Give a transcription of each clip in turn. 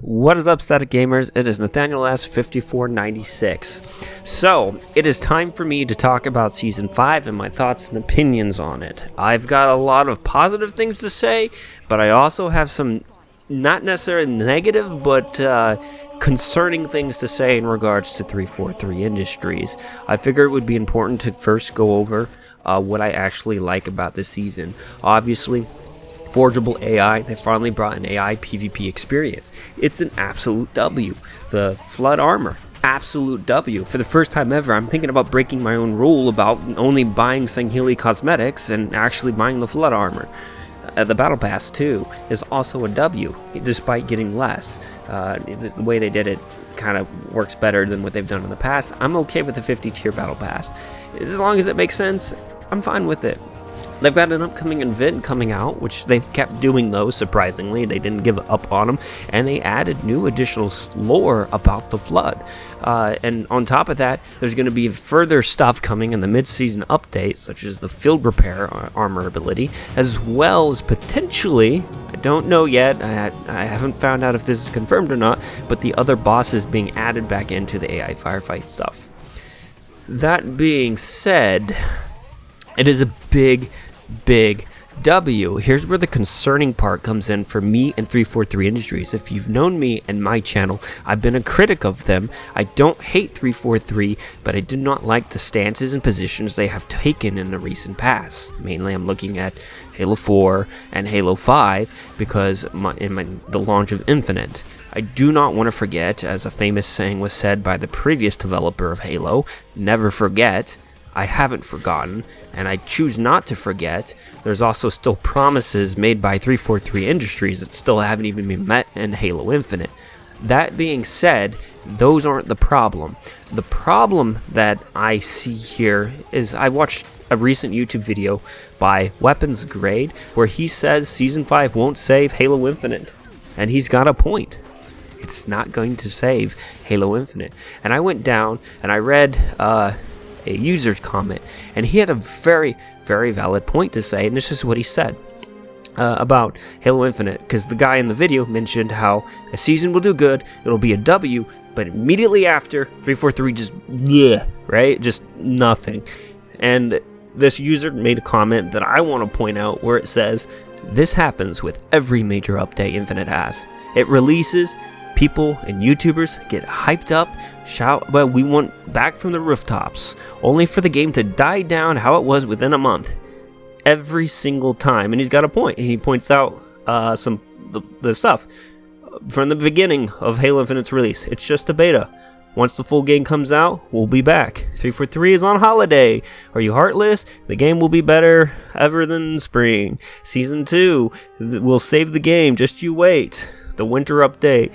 What is up, Static Gamers? It is Nathaniel S5496. So, it is time for me to talk about Season 5 and my thoughts and opinions on it. I've got a lot of positive things to say, but I also have some not necessarily negative, but concerning things to say in regards to 343 Industries. I figured it would be important to first go over what I actually like about this season. Obviously, Forgeable AI, they finally brought an AI PvP experience. It's an absolute W. The Flood Armor, absolute W. For the first time ever, I'm thinking about breaking my own rule about only buying Sangheili cosmetics and actually buying the Flood Armor. The Battle Pass, too, is also a W, despite getting less. The way they did it kind of works better than what they've done in the past. I'm okay with the 50-tier Battle Pass. As long as it makes sense, I'm fine with it. They've got an upcoming event coming out, which they've kept doing those, surprisingly. They didn't give up on them, and they added new additional lore about the Flood. And on top of that, there's going to be further stuff coming in the mid-season update, such as the Field Repair armor ability, as well as potentially, I don't know yet, I haven't found out if this is confirmed or not, but the other bosses being added back into the AI Firefight stuff. That being said, it is a big W. Here's where the concerning part comes in for me and 343 Industries. If you've known me and my channel, I've been a critic of them. I don't hate 343, but I do not like the stances and positions they have taken in the recent past. Mainly I'm looking at Halo 4 and Halo 5 because the launch of Infinite. I do not want to forget, as a famous saying was said by the previous developer of Halo, never forget. I haven't forgotten, and I choose not to forget. There's also still promises made by 343 Industries that still haven't even been met in Halo Infinite. That being said, those aren't the problem. The problem that I see here is I watched a recent YouTube video by Weapons Grade where he says Season 5 won't save Halo Infinite, and he's got a point. It's not going to save Halo Infinite. And I went down and I read a user's comment, and he had a very valid point to say, and this is what he said about Halo Infinite, because the guy in the video mentioned how a season will do good, it'll be a W, but immediately after 343 just just nothing. And this user made a comment that I want to point out where it says this happens with every major update Infinite has. It releases, people and YouTubers get hyped up, shout, but we want back from the rooftops, only for the game to die down how it was within a month. Every single time. And he's got a point. And he points out the stuff from the beginning of Halo Infinite's release. It's just a beta. Once the full game comes out, we'll be back. 343 is on holiday. Are you heartless? The game will be better ever than spring. Season 2 will save the game. Just you wait. The winter update.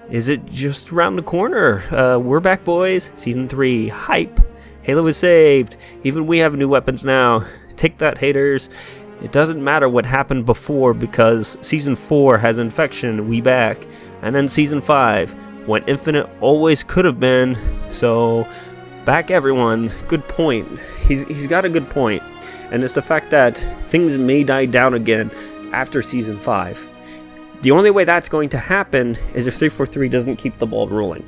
Is it just around the corner? We're back, boys. Season 3, hype. Halo is saved. Even we have new weapons now. Take that, haters. It doesn't matter what happened before because Season 4 has infection. We back. And then Season 5, what Infinite always could have been. So, back everyone. Good point. He's got a good point. And it's the fact that things may die down again after Season 5. The only way that's going to happen is if 343 doesn't keep the ball rolling.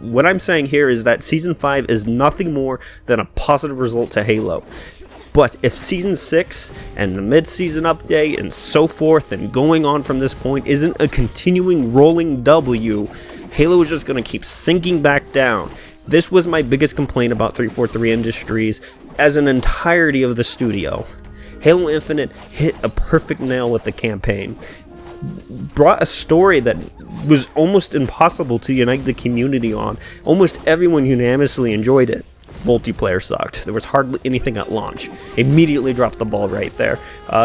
What I'm saying here is that Season 5 is nothing more than a positive result to Halo. But if Season 6 and the mid-season update and so forth and going on from this point isn't a continuing rolling W, Halo is just going to keep sinking back down. This was my biggest complaint about 343 Industries as an entirety of the studio. Halo Infinite hit a perfect nail with the campaign. Brought a story that was almost impossible to unite the community on. Almost everyone unanimously enjoyed it. Multiplayer sucked. There was hardly anything at launch. Immediately dropped the ball right there.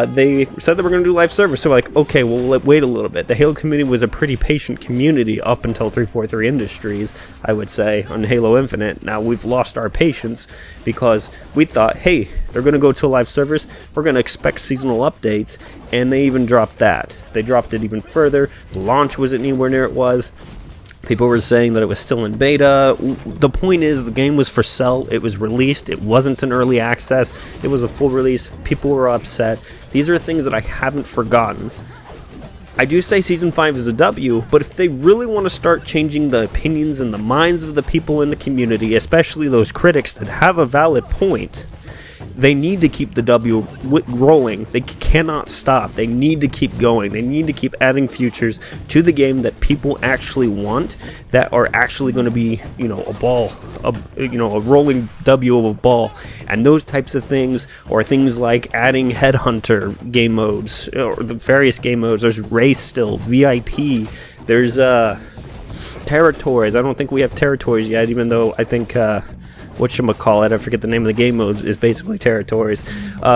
They said they were going to do live service, so we're like, okay, we'll wait a little bit. The Halo community was a pretty patient community up until 343 Industries, I would say, on Halo Infinite. Now we've lost our patience because we thought, hey, they're going to go to a live service, we're going to expect seasonal updates, and they even dropped that. They dropped it even further. The launch wasn't anywhere near it was. People were saying that it was still in beta. The point is, the game was for sale. It was released. It wasn't an early access. It was a full release. People were upset. These are things that I haven't forgotten. I do say Season 5 is a W, but if they really want to start changing the opinions and the minds of the people in the community, especially those critics that have a valid point, they need to keep the W rolling. They cannot stop. They need to keep going. They need to keep adding features to the game that people actually want, that are actually going to be, a ball, a rolling W of a ball. And those types of things, or things like adding Headhunter game modes, or the various game modes. There's Race still, VIP. There's Territories. I don't think we have Territories yet, even though I think... whatchamacallit, I forget the name of the game mode, is basically Territories.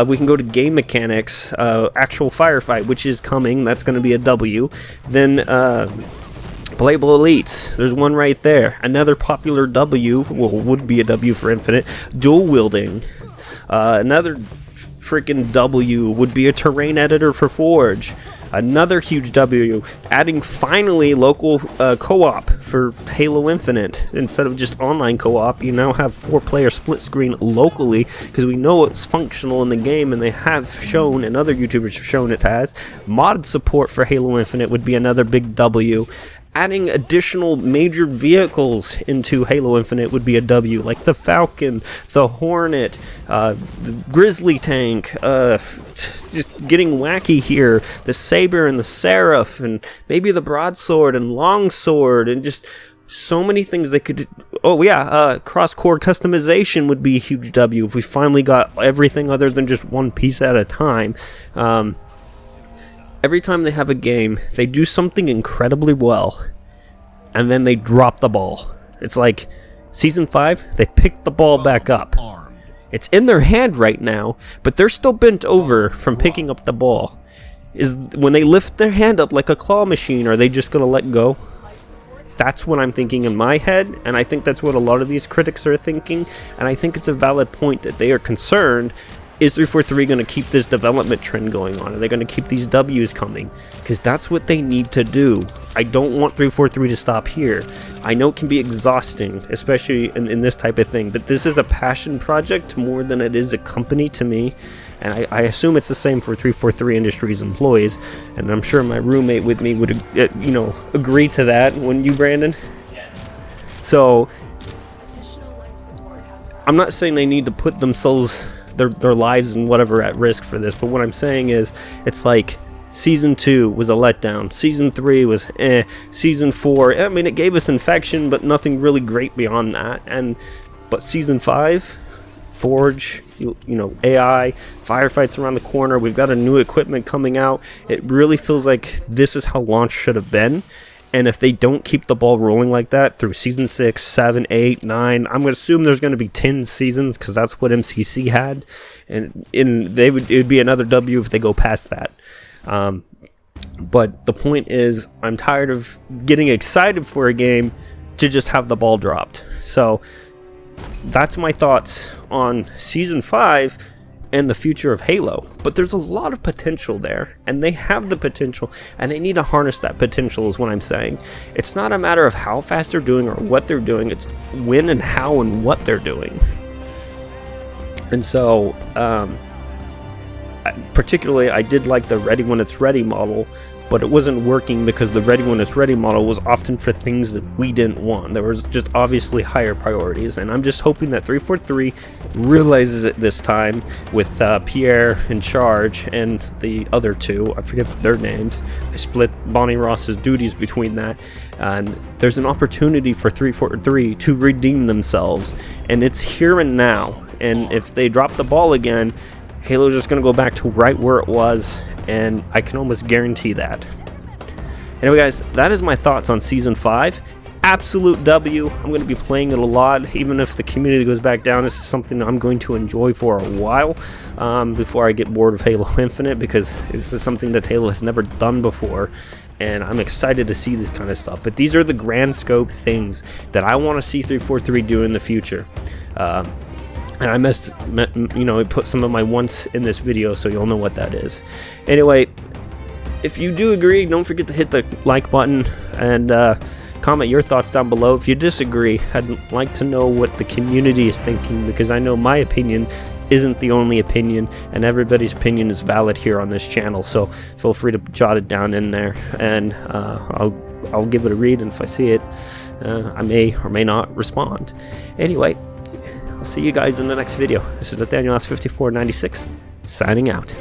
We can go to game mechanics, actual firefight, which is coming. That's going to be a W. Then Playable Elites, there's one right there. Another popular W, would be a W for Infinite. Dual wielding. Another freaking W would be a terrain editor for Forge. Another huge W, adding finally local co-op for Halo Infinite. Instead of just online co-op, you now have 4-player split screen locally, because we know it's functional in the game, and they have shown, and other YouTubers have shown it has. Mod support for Halo Infinite would be another big W. Adding additional major vehicles into Halo Infinite would be a W, like the Falcon, the Hornet, the Grizzly Tank, just getting wacky here, the Saber and the Seraph, and maybe the Broadsword and Longsword, and just so many things they could... Oh yeah, cross-core customization would be a huge W if we finally got everything other than just one piece at a time. Every time they have a game, they do something incredibly well, and then they drop the ball. It's like Season 5, they picked the ball back up. It's in their hand right now, but they're still bent over from picking up the ball. Is when they lift their hand up like a claw machine, are they just going to let go? That's what I'm thinking in my head, and I think that's what a lot of these critics are thinking, and I think it's a valid point that they are concerned. Is 343 going to keep this development trend going on? Are they going to keep these W's coming? Because that's what they need to do. I don't want 343 to stop here. I know it can be exhausting, especially in this type of thing, but this is a passion project more than it is a company to me, and I assume it's the same for 343 Industries employees, and I'm sure my roommate with me would, agree to that. Wouldn't you, Brandon? Yes. So, I'm not saying they need to put themselves... Their lives and whatever at risk for this, but what I'm saying is, it's like Season 2 was a letdown, Season 3 was Season 4, I mean, it gave us Infection, but nothing really great beyond that. But Season 5, Forge, AI, firefights around the corner, we've got a new equipment coming out. It really feels like this is how launch should have been. And if they don't keep the ball rolling like that through Season 6, 7, 8, 9, I'm going to assume there's going to be 10 seasons, because that's what MCC had. And it would be another W if they go past that. But the point is, I'm tired of getting excited for a game to just have the ball dropped. So that's my thoughts on Season 5 and the future of Halo. But there's a lot of potential there, and they have the potential, and they need to harness that potential is what I'm saying. It's not a matter of how fast they're doing or what they're doing, it's when and how and what they're doing. And so particularly I did like the ready when it's ready model, but it wasn't working because the ready when it's ready model was often for things that we didn't want. There was just obviously higher priorities, and I'm just hoping that 343 realizes it this time with Pierre in charge and the other two. I forget their names. They split Bonnie Ross's duties between that, and there's an opportunity for 343 to redeem themselves, and it's here and now. And if they drop the ball again, Halo's just going to go back to right where it was, and I can almost guarantee that. Anyway, guys, that is my thoughts on Season 5. Absolute W. I'm going to be playing it a lot, even if the community goes back down. This is something I'm going to enjoy for a while before I get bored of Halo Infinite, because this is something that Halo has never done before, and I'm excited to see this kind of stuff. But these are the grand scope things that I want to see 343 do in the future. And I put some of my wants in this video, so you'll know what that is. Anyway, if you do agree, don't forget to hit the like button and comment your thoughts down below. If you disagree, I'd like to know what the community is thinking, because I know my opinion isn't the only opinion, and everybody's opinion is valid here on this channel, so feel free to jot it down in there, and I'll give it a read, and if I see it, I may or may not respond. Anyway, I'll see you guys in the next video. This is Nathaniel S5496, signing out.